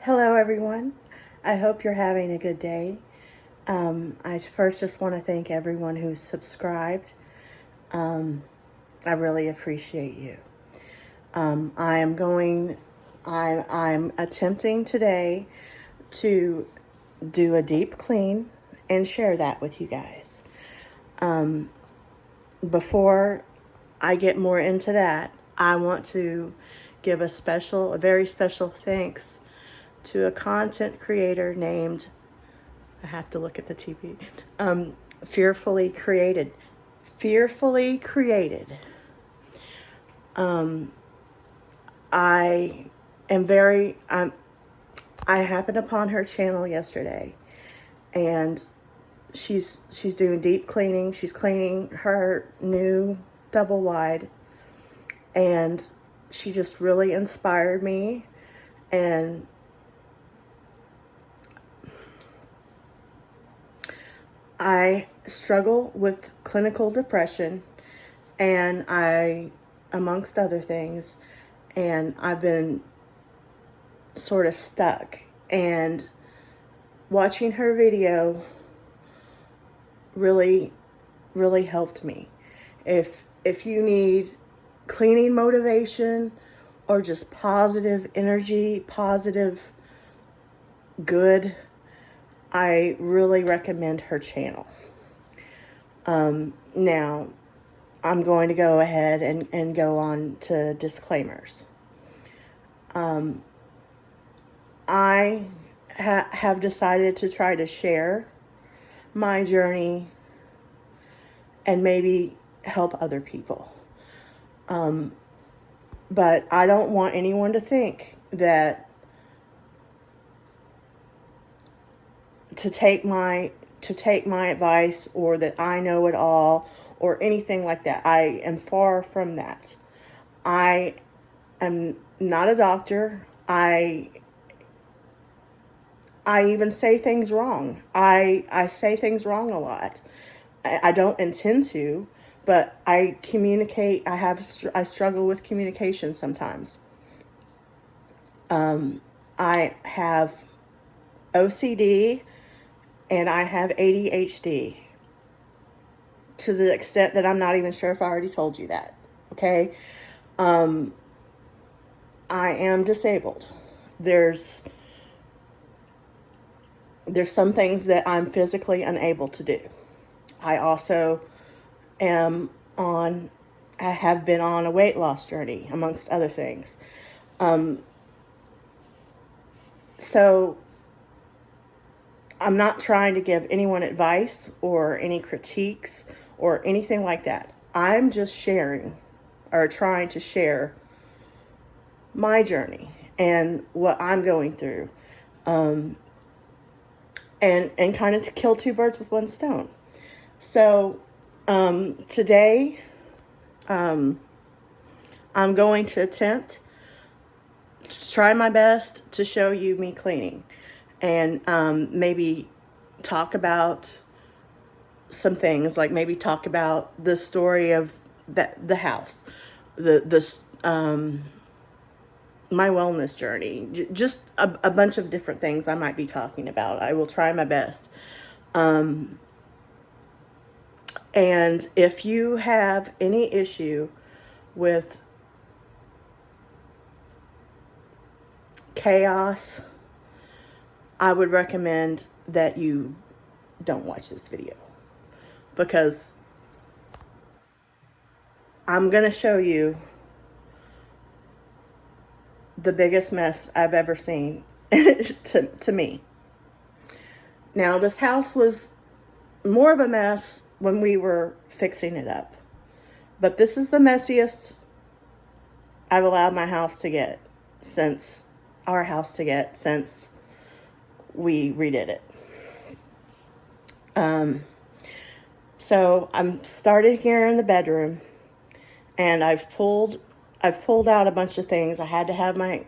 Hello, everyone. I hope you're having a good day. I first just want to thank everyone who's subscribed. I really appreciate you. I'm attempting today to do a deep clean and share that with you guys. Before I get more into that, I want to give a very special thanks to a content creator named, I have to look at the TV, Fearfully Created. Fearfully Created. I am very, I happened upon her channel yesterday, and she's doing deep cleaning. She's cleaning her new double wide, and she just really inspired me. And I struggle with clinical depression, and amongst other things, and I've been sort of stuck. And watching her video really, really helped me. If you need cleaning motivation or just positive energy, positive good, I really recommend her channel. Now, I'm going to go ahead and go on to disclaimers. I have decided to try to share my journey and maybe help other people. But I don't want anyone to think that to take my advice, or that I know it all, or anything like that. I am far from that. I am not a doctor. I even say things wrong. I say things wrong a lot. I don't intend to, but I communicate. I struggle with communication sometimes. I have OCD and I have ADHD to the extent that I'm not even sure if I already told you that. Okay. I am disabled. There's some things that I'm physically unable to do. I also I have been on a weight loss journey, amongst other things. So I'm not trying to give anyone advice or any critiques or anything like that. I'm just sharing, or trying to share, my journey and what I'm going through. And kind of to kill two birds with one stone. So today, I'm going to attempt to try my best to show you me cleaning, and maybe talk about some things, like maybe talk about the story of the house, my wellness journey, just a bunch of different things I might be talking about. I will try my best. And if you have any issue with chaos, I would recommend that you don't watch this video, because I'm going to show you the biggest mess I've ever seen to me. Now, this house was more of a mess when we were fixing it up, but this is the messiest I've allowed our house to get since we redid it. So I'm started here in the bedroom, and I've pulled out a bunch of things. I had to have my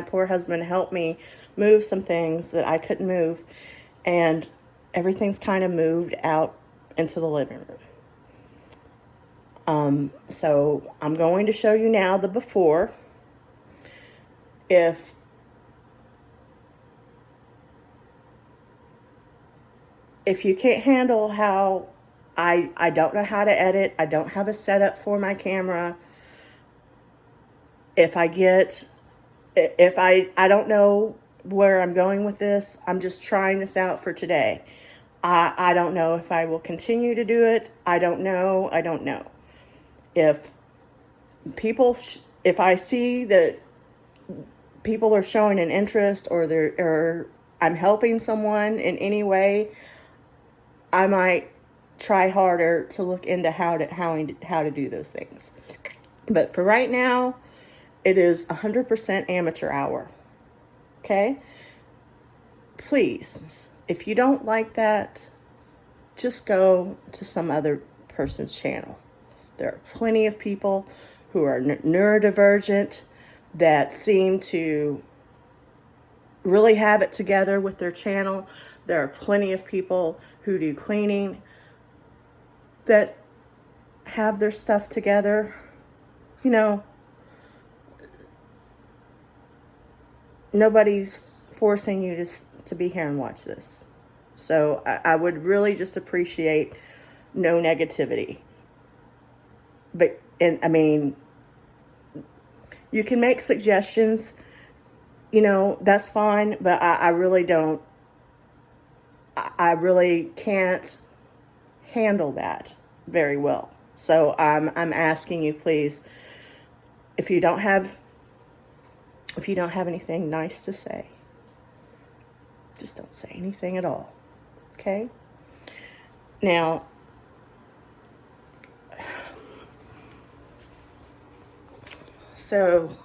poor husband help me move some things that I couldn't move, and everything's kind of moved out into the living room. So I'm going to show you now the before. If if you can't handle how I don't know how to edit, I don't have a setup for my camera. If I don't know where I'm going with this, I'm just trying this out for today. I don't know if I will continue to do it. I don't know. If if I see that people are showing an interest, or I'm helping someone in any way, I might try harder to look into how to do those things. But for right now, it is 100% amateur hour. Okay? Please, if you don't like that, just go to some other person's channel. There are plenty of people who are neurodivergent that seem to really have it together with their channel. There are plenty of people who do cleaning that have their stuff together. You know, nobody's forcing you to be here and watch this. So I would really just appreciate no negativity. But, and I mean, you can make suggestions, you know, that's fine, but I really don't, I really can't handle that very well. So I'm asking you, please, if you don't have anything nice to say, just don't say anything at all. Okay? Now, so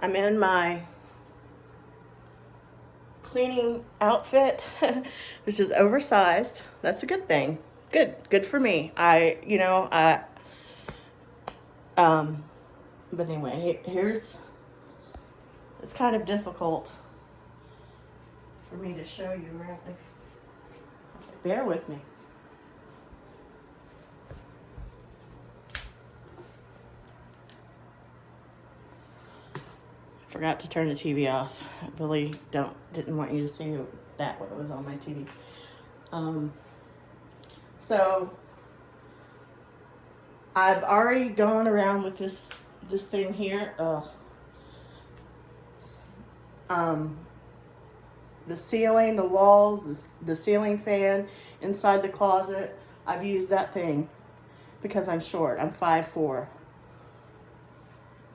I'm in my cleaning outfit, which is oversized. That's a good thing. Good for me. But anyway, it's kind of difficult for me to show you around. Bear with me. Forgot to turn the TV off. I really didn't want you to see that when it was on my TV. So I've already gone around with this thing here. The ceiling, the walls, the ceiling fan inside the closet. I've used that thing because I'm short. I'm 5'4".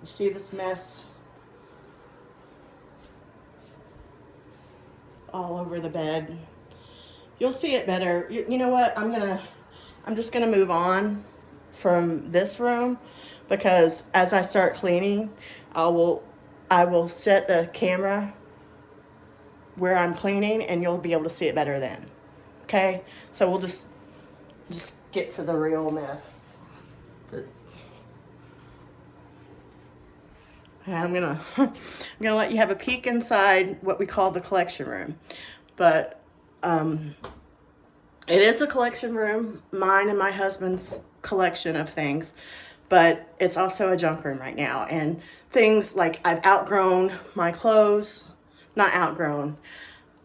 You see this mess all over the bed? You'll see it better. You know what? I'm just gonna move on from this room, because as I start cleaning, I will set the camera where I'm cleaning, and you'll be able to see it better then. Okay? So we'll just get to the real mess. I'm gonna let you have a peek inside what we call the collection room. But it is a collection room, mine and my husband's collection of things, but it's also a junk room right now. And things like I've outgrown my clothes, not outgrown.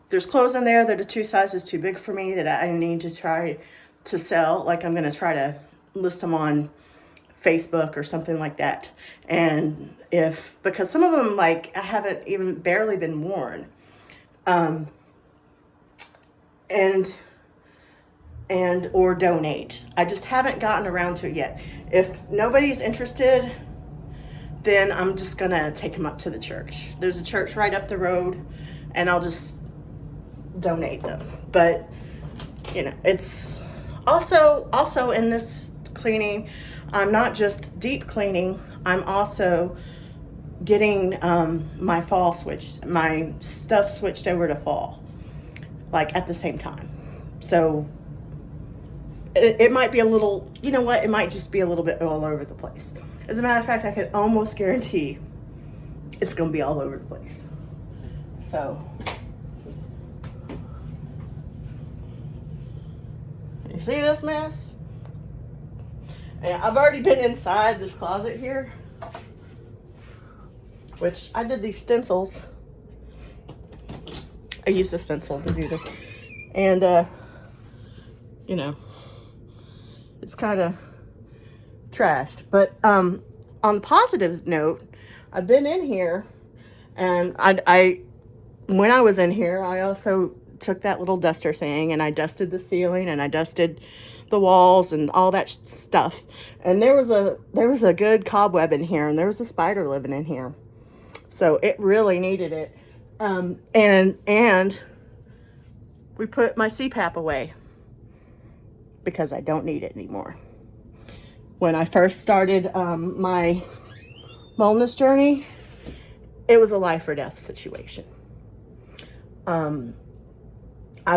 There's clothes in there that are 2 sizes too big for me that I need to try to sell. Like I'm gonna try to list them on Facebook or something like that. And because some of them, like, I haven't even barely been worn. And or donate. I just haven't gotten around to it yet. If nobody's interested, then I'm just gonna take them up to the church. There's a church right up the road, and I'll just donate them. But you know, it's also in this cleaning, I'm not just deep cleaning, I'm also getting my stuff switched over to fall, like at the same time. So it might be a little, you know what, it might just be a little bit all over the place. As a matter of fact, I could almost guarantee it's gonna be all over the place. So you see this mess? And I've already been inside this closet here, which I did these stencils. I used a stencil to do this. And you know, it's kind of trashed. But on the positive note, I've been in here, and I when I was in here, I also took that little duster thing and I dusted the ceiling and I dusted the walls and all that stuff. And there was a good cobweb in here, and there was a spider living in here. So it really needed it. And we put my CPAP away because I don't need it anymore. When I first started my wellness journey, it was a life or death situation. I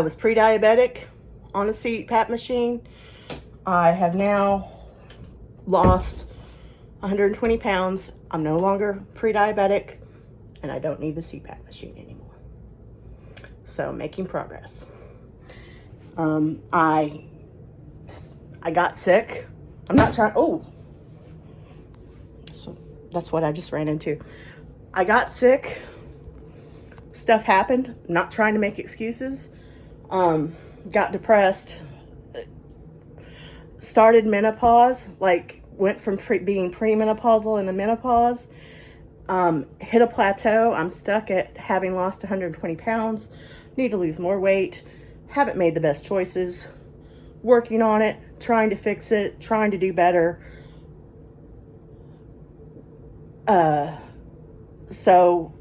was pre-diabetic on a CPAP machine. I have now lost 120 pounds. I'm no longer pre-diabetic, and I don't need the CPAP machine anymore. So making progress. I got sick. I'm not trying. Oh, so that's what I just ran into. I got sick. Stuff happened. I'm not trying to make excuses. Got depressed. Started menopause. Like went from being premenopausal into menopause. Hit a plateau. I'm stuck at having lost 120 pounds. Need to lose more weight. Haven't made the best choices. Working on it. Trying to fix it. Trying to do better. So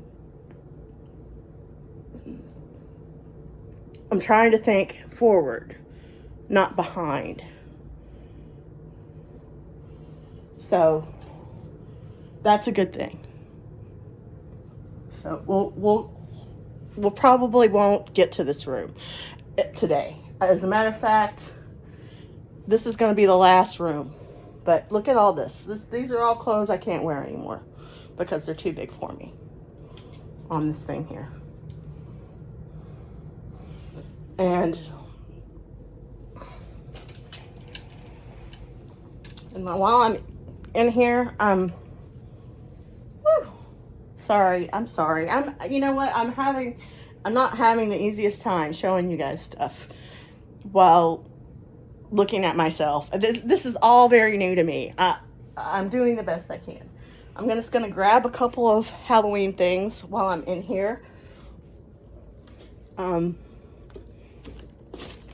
I'm trying to think forward, not behind. So that's a good thing. So we'll probably won't get to this room today. As a matter of fact, this is going to be the last room. But look at all this. These are all clothes I can't wear anymore because they're too big for me on this thing here. And while I'm in here, I'm sorry. You know what? I'm not having the easiest time showing you guys stuff while looking at myself. This is all very new to me. I'm doing the best I can. I'm just gonna grab a couple of Halloween things while I'm in here.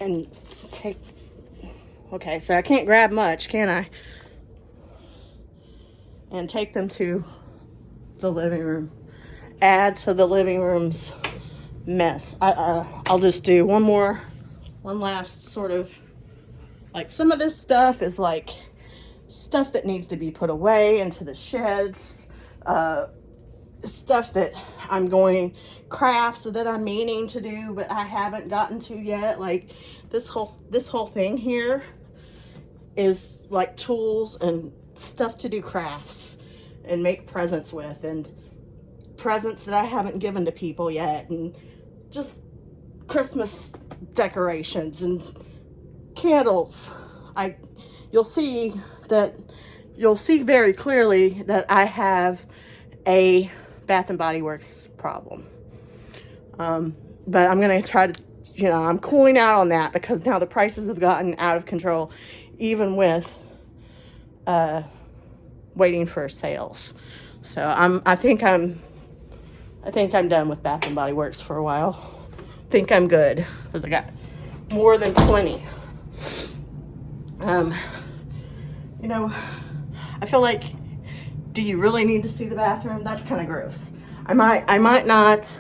And take, okay, so I can't grab much, can I? And take them to the living room. Add to the living room's mess. I'll just do one last sort of, like, some of this stuff is like stuff that needs to be put away into the sheds. Stuff that crafts that I'm meaning to do, but I haven't gotten to yet. Like this whole thing here is like tools and stuff to do crafts and make presents with, and presents that I haven't given to people yet, and just Christmas decorations and candles. You'll see very clearly that I have a Bath and Body Works problem. But I'm going to try to, I'm cooling out on that because now the prices have gotten out of control, even with waiting for sales. So I think I'm done with Bath and Body Works for a while. I think I'm good because I got more than plenty. I feel like, do you really need to see the bathroom? That's kind of gross. I might not,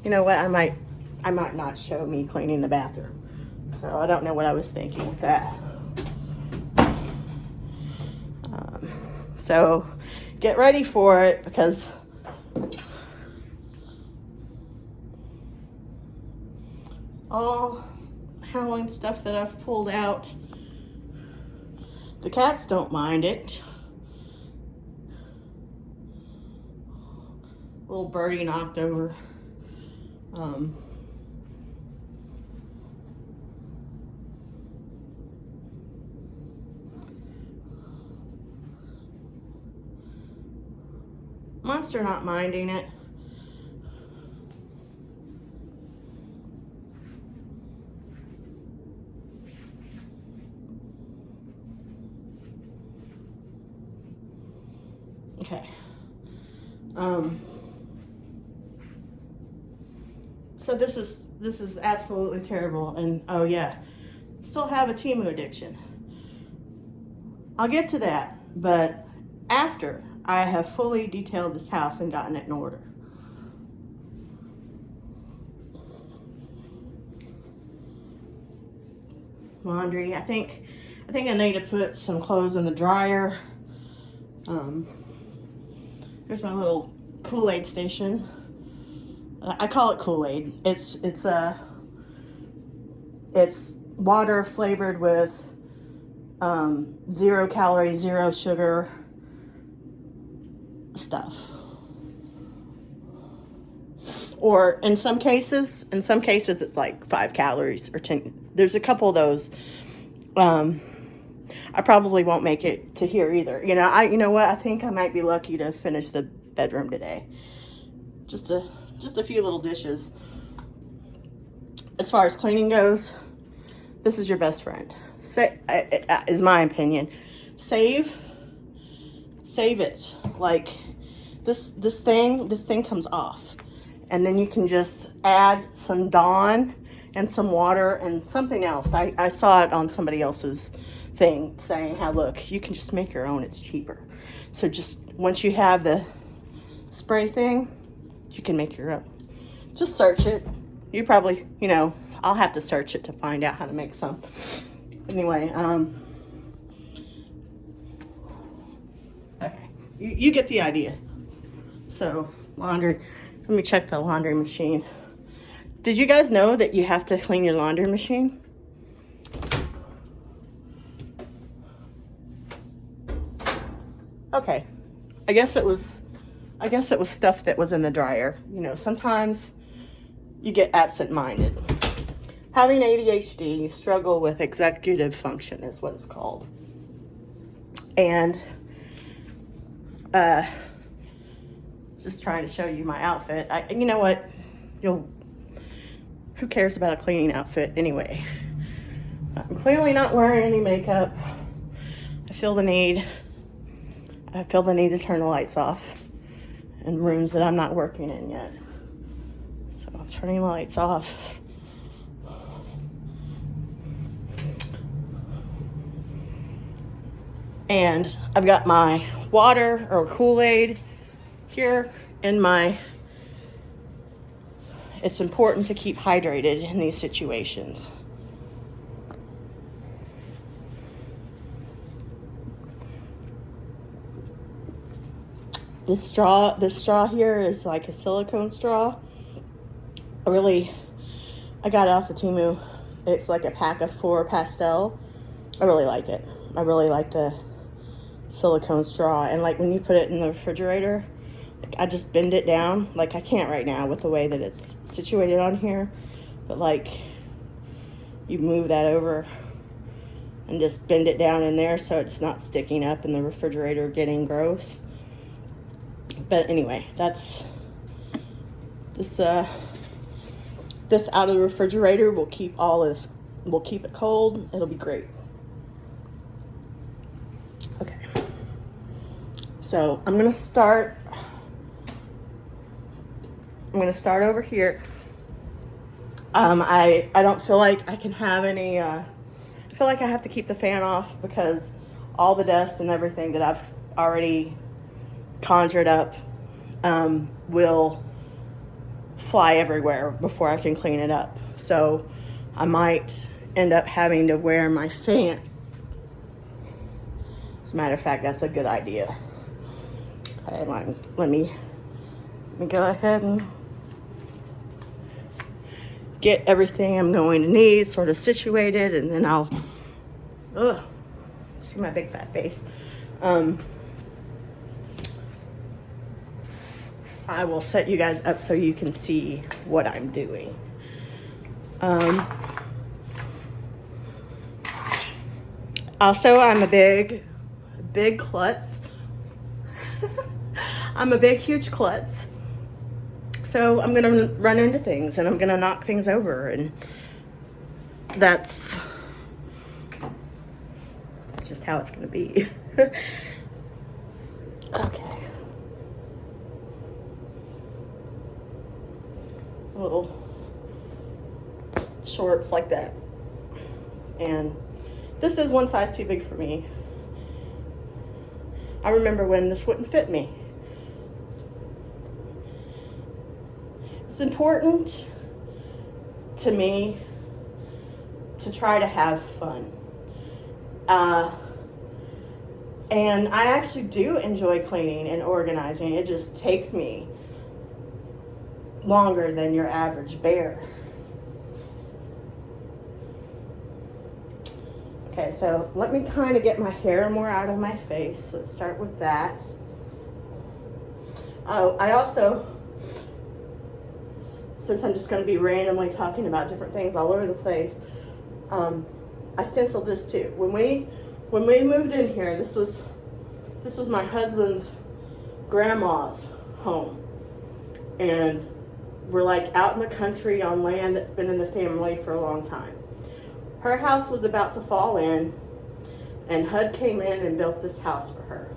you know what, I might not show me cleaning the bathroom. So I don't know what I was thinking with that. So get ready for it, because all Halloween stuff that I've pulled out. The cats don't mind it. Little birdie knocked over. Monster not minding it. Okay. So this is absolutely terrible, and oh yeah, still have a Temu addiction. I'll get to that, but after I have fully detailed this house and gotten it in order. Laundry. I think I need to put some clothes in the dryer. Here's my little Kool-Aid station. I call it Kool-Aid. It's water flavored with 0 calorie, 0 sugar stuff. Or in some cases it's like 5 calories or 10. There's a couple of those. I probably won't make it to here either. You know what? I think I might be lucky to finish the bedroom today. Just a few little dishes. As far as cleaning goes, this is your best friend. Is my opinion. Save it. Like this thing comes off, and then you can just add some Dawn and some water and something else. I saw it on somebody else's thing saying how, look, you can just make your own. It's cheaper. So just once you have the spray thing, you can make your own. Just search it. You probably, I'll have to search it to find out how to make some. Anyway, okay, you get the idea. So laundry, let me check the laundry machine. Did you guys know that you have to clean your laundry machine? Okay, I guess it was stuff that was in the dryer. Sometimes you get absent-minded. Having ADHD, you struggle with executive function is what it's called. And just trying to show you my outfit. You know what? Who cares about a cleaning outfit anyway? I'm clearly not wearing any makeup. I feel the need to turn the lights off in rooms that I'm not working in yet. So I'm turning the lights off. And I've got my water or Kool-Aid here in my... It's important to keep hydrated in these situations. This straw here is like a silicone straw. I got it off the Temu. It's like a pack of 4 pastel. I really like it. I really like the silicone straw. And like when you put it in the refrigerator, I just bend it down. Like I can't right now with the way that it's situated on here. But like you move that over and just bend it down in there so it's not sticking up in the refrigerator getting gross. But anyway, that's this out of the refrigerator will keep it cold. It'll be great. Okay. So I'm gonna start over here. I don't feel like I can have any I feel like I have to keep the fan off because all the dust and everything that I've already conjured up will fly everywhere before I can clean it up. So I might end up having to wear my fan. As a matter of fact, that's a good idea. Okay, let me go ahead and get everything I'm going to need sort of situated, and then I'll see my big fat face. I will set you guys up so you can see what I'm doing. Also, I'm a big klutz. I'm a big, huge klutz. So I'm gonna run into things and I'm gonna knock things over, and that's just how it's gonna be. Okay, little shorts like that. And this is one size too big for me. I remember when this wouldn't fit me. It's important to me to try to have fun. And I actually do enjoy cleaning and organizing. It just takes me longer than your average bear. Okay, so let me kind of get my hair more out of my face. Let's start with that. Oh, I also, since I'm just going to be randomly talking about different things all over the place, I stenciled this too. When we moved in here, this was my husband's grandma's home, and we're like out in the country on land that's been in the family for a long time. Her house was about to fall in, and HUD came in and built this house for her.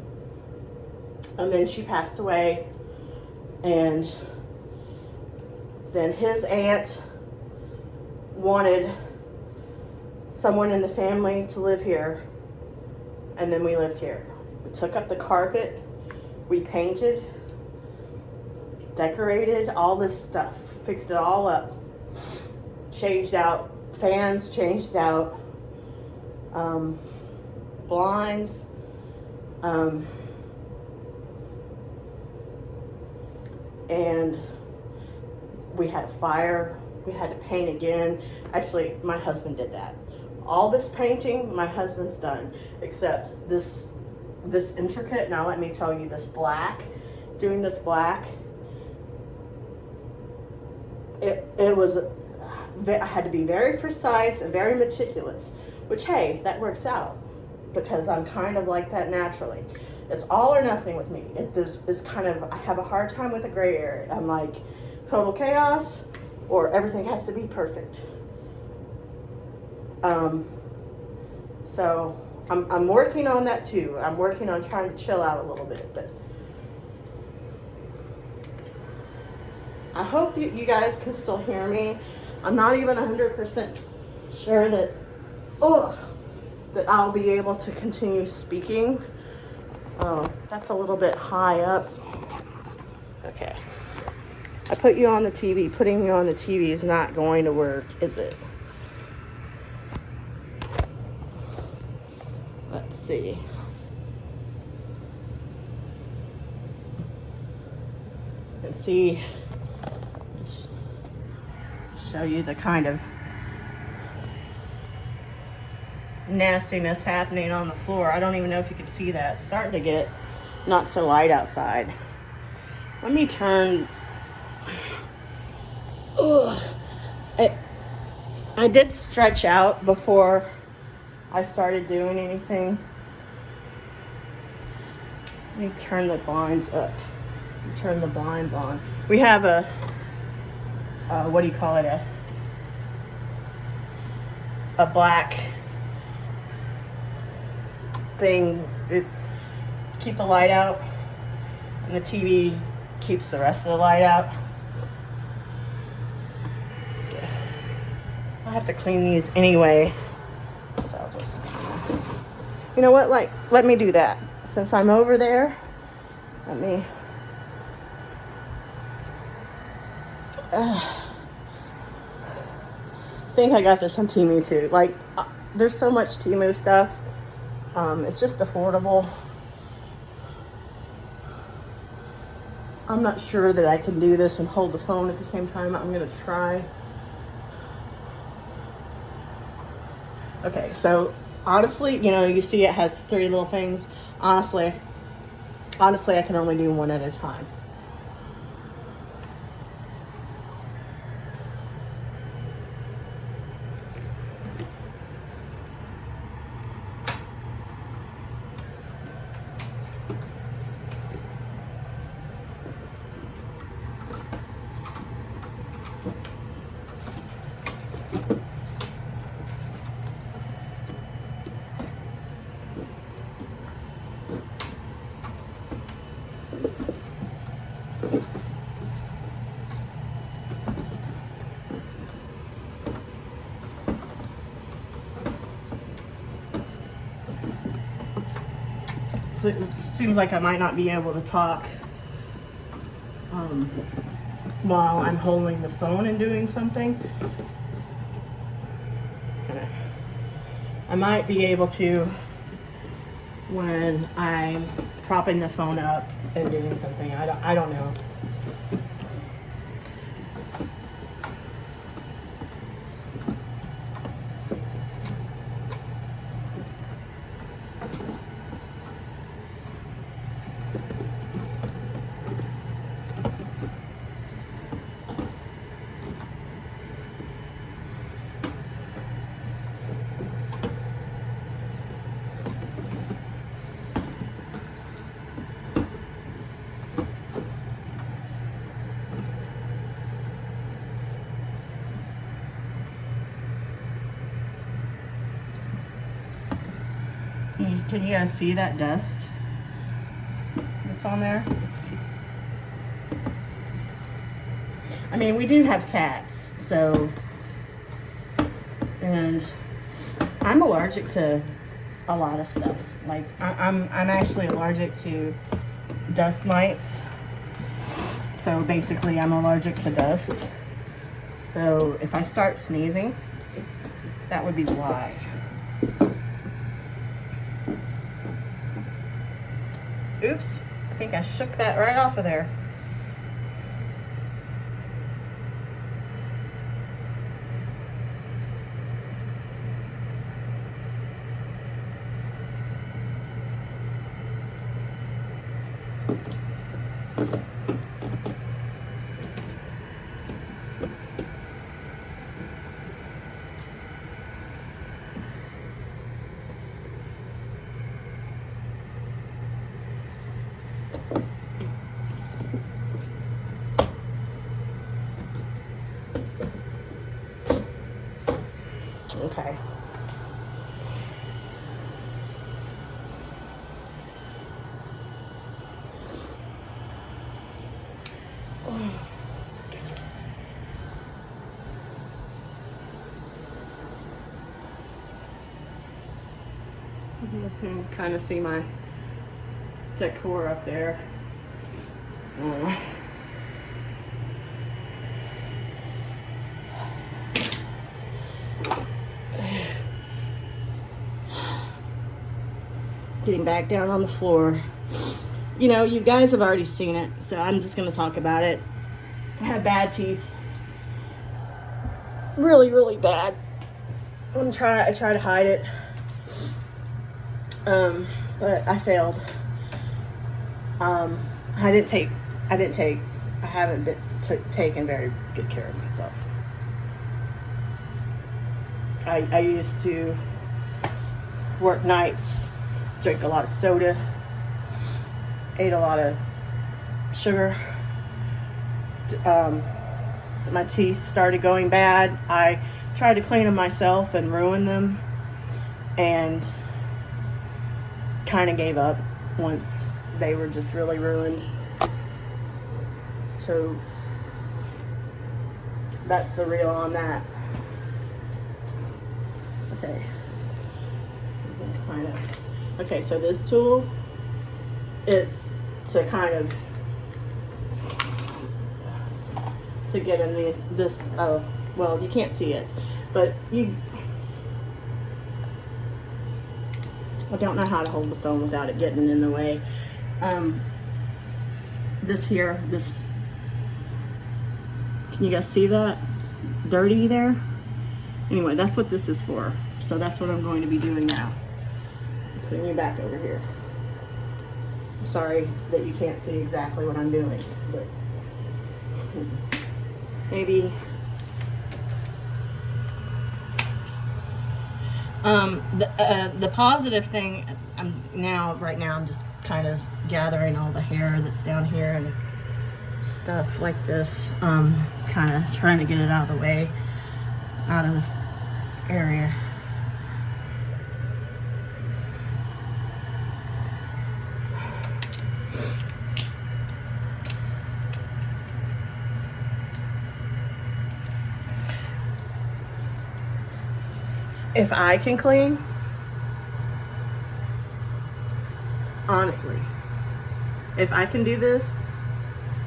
And then she passed away, and then his aunt wanted someone in the family to live here, and then we lived here. We took up the carpet, we painted, decorated, all this stuff, fixed it all up, changed out fans, changed out blinds, and we had a fire. We had to paint again. Actually, my husband did that. All this painting, my husband's done, except this intricate. Now let me tell you, this black, doing this black, it was, I had to be very precise and very meticulous, which, hey, that works out because I'm kind of like that naturally. It's all or nothing with me. It's kind of, I have a hard time with a gray area. I'm like total chaos, or everything has to be perfect. So I'm working on that too. I'm working on trying to chill out a little bit, but I hope you guys can still hear me. I'm not even 100% sure that I'll be able to continue speaking. Oh, that's a little bit high up. Okay. I put you on the TV. Putting you on the TV is not going to work, is it? Let's see. Let's see. Show you the kind of nastiness happening on the floor. I don't even know if you can see that. It's starting to get not so light outside. Let me turn. I did stretch out before I started doing anything. Let me turn the blinds up. Turn the blinds on. We have a what do you call it? A black thing. It keep the light out, and the TV keeps the rest of the light out. Okay. I have to clean these anyway, so I'll just, you know what? Like, let me do that since I'm over there. Let me. I think I got this on Temu too. Like, there's so much Temu stuff. It's just affordable. I'm not sure that I can do this and hold the phone at the same time. I'm gonna try. Okay, so honestly, you know, you see it has 3 little things. Honestly, I can only do one at a time. it seems like I might not be able to talk while I'm holding the phone and doing something. I might be able to when I'm propping the phone up and doing something. I don't know. Can you guys see that dust that's on there? I mean, we do have cats, so, and I'm allergic to a lot of stuff. Like, I'm actually allergic to dust mites. So basically, I'm allergic to dust. So if I start sneezing, that would be why. Oops, I think I shook that right off of there. Okay. You can kind of see my decor up there. Getting back down on the floor. You know, you guys have already seen it, so I'm just going to talk about it. I have bad teeth. Really, really bad. I try to hide it. But I failed. I haven't been taken very good care of myself. I used to work nights, drink a lot of soda, ate a lot of sugar. My teeth started going bad. I tried to clean them myself and ruined them, and kind of gave up once they were just really ruined. So that's the real on that. Okay. Okay, so this tool, it's to kind of to get in this oh, well, you can't see it, but I don't know how to hold the phone without it getting in the way. This, can you guys see that? Dirty there? Anyway, that's what this is for. So that's what I'm going to be doing now. Putting you back over here. I'm sorry that you can't see exactly what I'm doing, but maybe the positive thing, right now I'm just kind of gathering all the hair that's down here and stuff like this, kind of trying to get it out of the way, out of this area. If I can clean, honestly, if I can do this,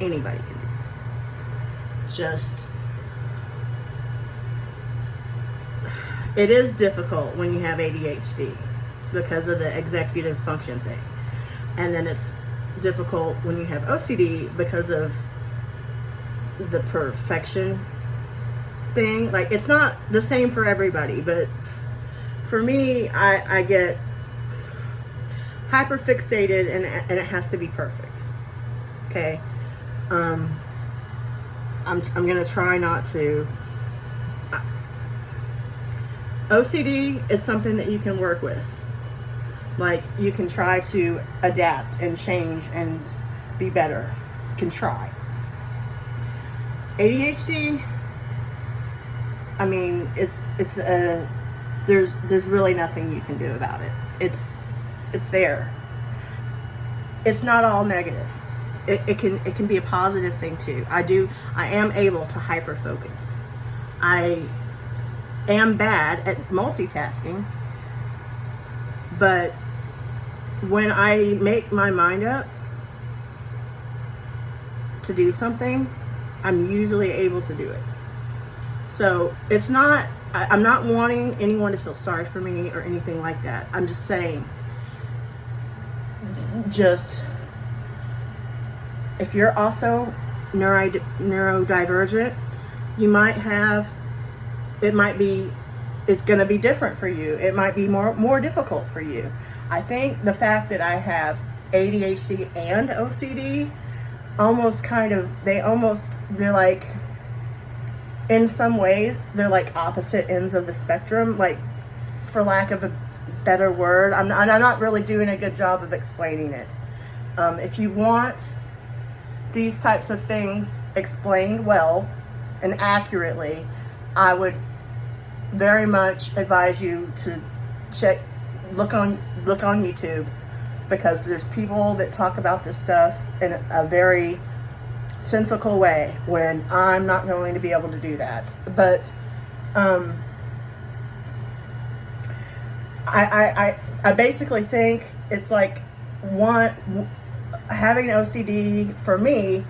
anybody can do this. Just, it is difficult when you have ADHD because of the executive function thing. And then it's difficult when you have OCD because of the perfection thing. Like, it's not the same for everybody, but for me, I get hyper fixated, and it has to be perfect. Okay. I'm gonna try not to. OCD is something that you can work with. Like, you can try to adapt and change and be better. You can try. ADHD, I mean, there's really nothing you can do about it. It's there. It's not all negative. It can be a positive thing too. I am able to hyper focus. I am bad at multitasking, but when I make my mind up to do something, I'm usually able to do it. So it's not, I'm not wanting anyone to feel sorry for me or anything like that. I'm just saying, if you're also neurodivergent, you might have, it's going to be different for you. It might be more difficult for you. I think the fact that I have ADHD and OCD they're like, in some ways, they're like opposite ends of the spectrum, like, for lack of a better word. I'm not really doing a good job of explaining it. If you want these types of things explained well and accurately, I would very much advise you to look on YouTube, because there's people that talk about this stuff in a very sensical way, when I'm not going to be able to do that. But I basically think it's like, having OCD for me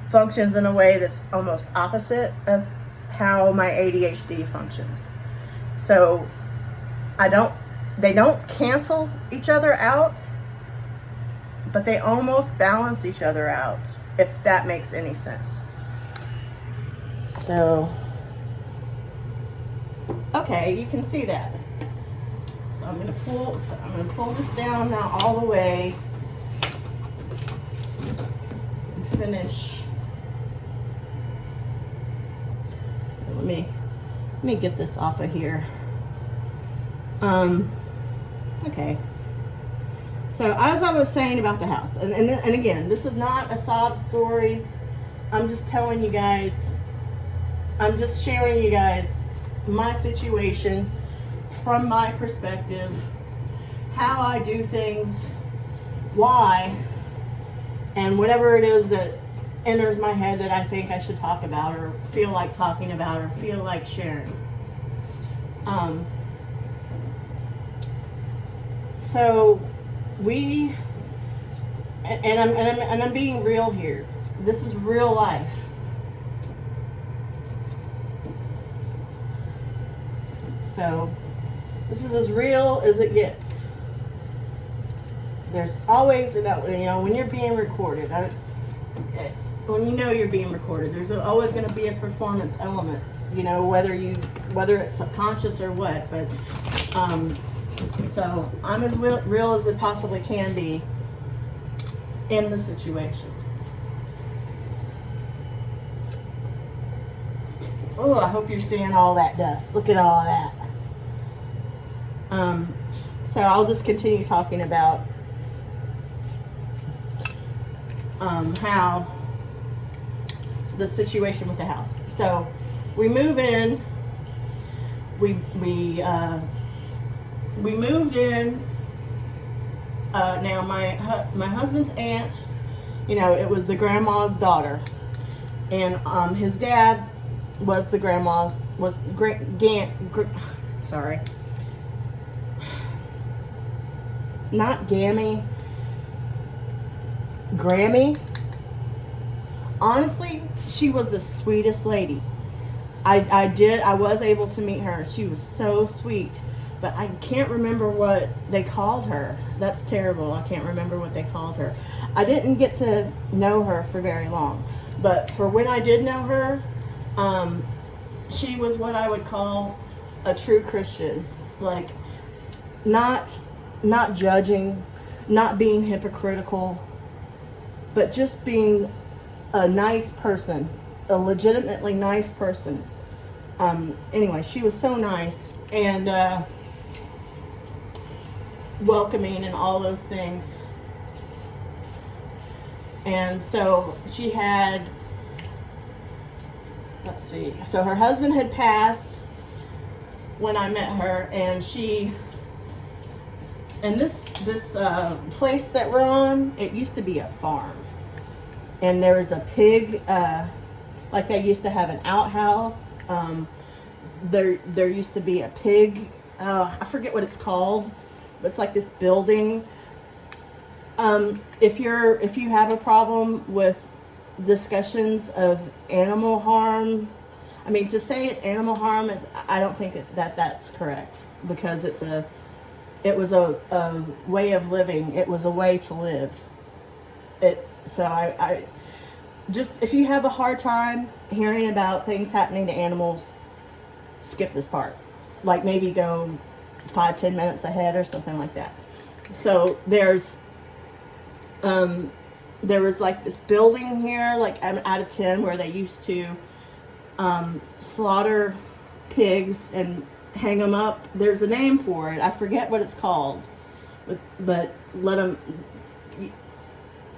functions in a way that's almost opposite of how my ADHD functions. So they don't cancel each other out, but they almost balance each other out, if that makes any sense. So, okay, you can see that. So I'm gonna pull this down now all the way and finish. Let me get this off of here. Okay. So as I was saying about the house, and again, this is not a sob story. I'm just telling you guys, I'm just sharing you guys my situation from my perspective, how I do things, why, and whatever it is that enters my head that I think I should talk about, or feel like talking about, or feel like sharing. So I'm being real here. This is real life. So this is as real as it gets. There's always, when you're being recorded, when you know you're being recorded, there's always going to be a performance element, whether it's subconscious or what. But so I'm as real as it possibly can be in the situation. Oh, I hope you're seeing all that dust. Look at all that. So I'll just continue talking about how the situation with the house. So we move in. We moved in. Now my husband's aunt, it was the grandma's daughter, and his dad was the grandma's not gammy. Grammy, honestly, she was the sweetest lady. I was able to meet her. She was so sweet, but I can't remember what they called her. That's terrible. I can't remember what they called her. I didn't get to know her for very long, but for when I did know her, she was what I would call a true Christian. Like, not not judging, not being hypocritical, but just being a nice person, a legitimately nice person. Anyway, she was so nice and welcoming and all those things. And so she had, let's see, so her husband had passed when I met her, and this place that we're on, it used to be a farm, and there was a pig, like they used to have an outhouse. There used to be a pig, I forget what it's called, but it's like this building. If you have a problem with discussions of animal harm, I mean, to say it's animal harm is, I don't think that's correct, because it was a way of living. It was a way to live. So I just, if you have a hard time hearing about things happening to animals, skip this part. Like, maybe go 5-10 minutes ahead or something like that. So there was like this building here, like out of 10, where they used to slaughter pigs and hang them up. There's a name for it. I forget what it's called, but let them,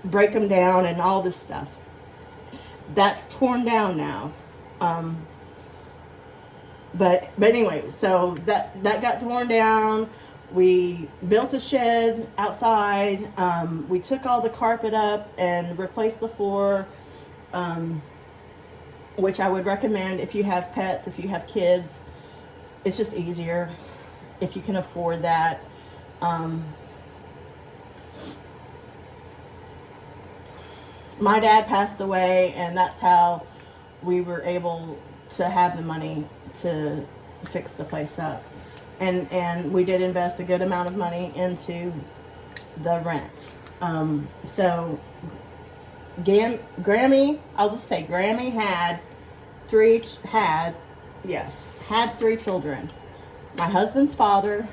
break them down and all this stuff. That's torn down now. But anyway, so that got torn down. We built a shed outside. We took all the carpet up and replaced the floor, which I would recommend if you have pets, if you have kids. It's just easier if you can afford that. My dad passed away, and that's how we were able to have the money to fix the place up. And we did invest a good amount of money into the rent. So Grammy, I'll just say Grammy had three children. My husband's father,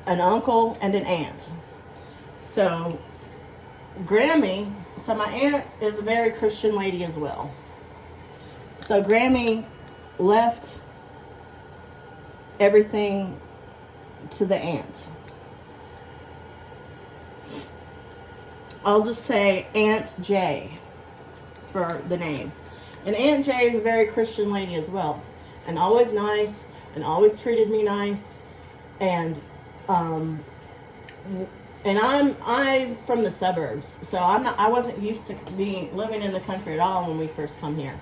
an uncle, and an aunt. So my aunt is a very Christian lady as well. So Grammy left everything to the aunt. I'll just say Aunt J for the name. And Aunt J is a very Christian lady as well, and always nice, and always treated me nice. And I'm from the suburbs, so I wasn't used to living in the country at all when we first come here.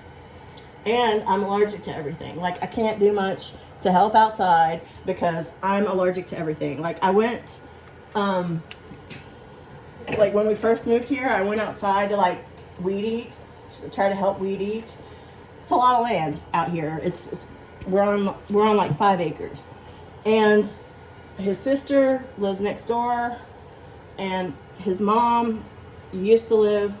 And I'm allergic to everything. Like, I can't do much to help outside because I'm allergic to everything. Like, I went, like when we first moved here, I went outside to like weed eat, to try to help weed eat. It's a lot of land out here. We're on like 5 acres, and his sister lives next door, and his mom used to live